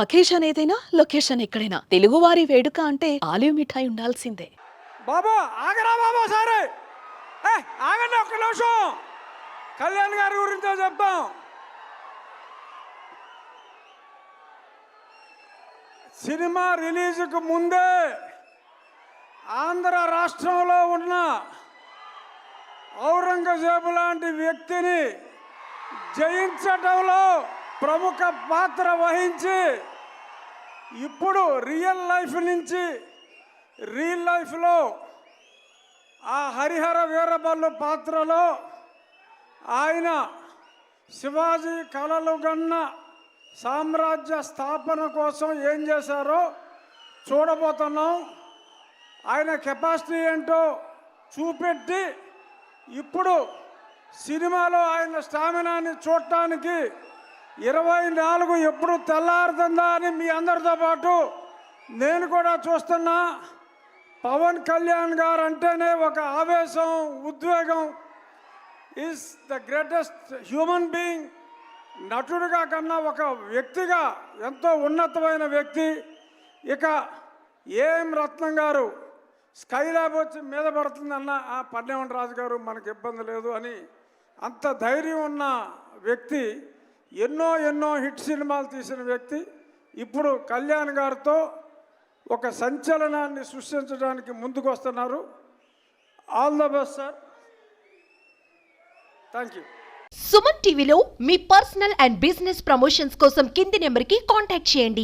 Occasion ఏదైనా location ఎక్కడైనా తెలుగువారి వేడుక అంటే ఆలివ్ మిఠాయి ఉండాల్సిందే. బాబా ఆగరా బాబా సరే ఆగండి ఒక్క నిమిషం. కళ్యాణ్ గారి గురించో చెప్తాం. సినిమా రిలీజ్కు ముందే ఆంధ్ర రాష్ట్రంలో ఉన్న ఔరంగజేబు లాంటి వ్యక్తిని జయించడంలో ప్రముఖ పాత్ర వహించి ఇప్పుడు రియల్ లైఫ్లో ఆ హరిహర వీరబల్లు పాత్రలో ఆయన శివాజీ కలలు గన్న సామ్రాజ్య స్థాపన కోసం ఏం చేశారో చూడబోతున్నాం. ఆయన కెపాసిటీ ఏంటో చూపెట్టి ఇప్పుడు సినిమాలో ఆయన స్టామినాని చూడటానికి 24 ఎప్పుడు తెల్లారుతుందా అని మీ అందరితో పాటు నేను కూడా చూస్తున్నా. పవన్ కళ్యాణ్ గారు అంటేనే ఒక ఆవేశం, ఉద్వేగం. Is the greatest human being. నటుడిగా కన్నా ఒక వ్యక్తిగా ఎంతో ఉన్నతమైన వ్యక్తి. ఇక ఏం రత్నం గారు స్కైలాబ్ వచ్చి మీద పడుతుందన్న ఆ పన్నెవన్ రాజు గారు మనకు ఇబ్బంది లేదు అని అంత ధైర్యం ఉన్న వ్యక్తి. ఎన్నో హిట్ సినిమాలు తీసిన వ్యక్తి. ఇప్పుడు కళ్యాణ్ గారితో ఒక సంచలనాన్ని సృష్టించడానికి ముందుకు వస్తున్నారు. All the best sir. Thank you. Suman టీవీలో మీ పర్సనల్ అండ్ బిజినెస్ ప్రమోషన్స్ కోసం కింది నెంబర్కి కాంటాక్ట్ చేయండి.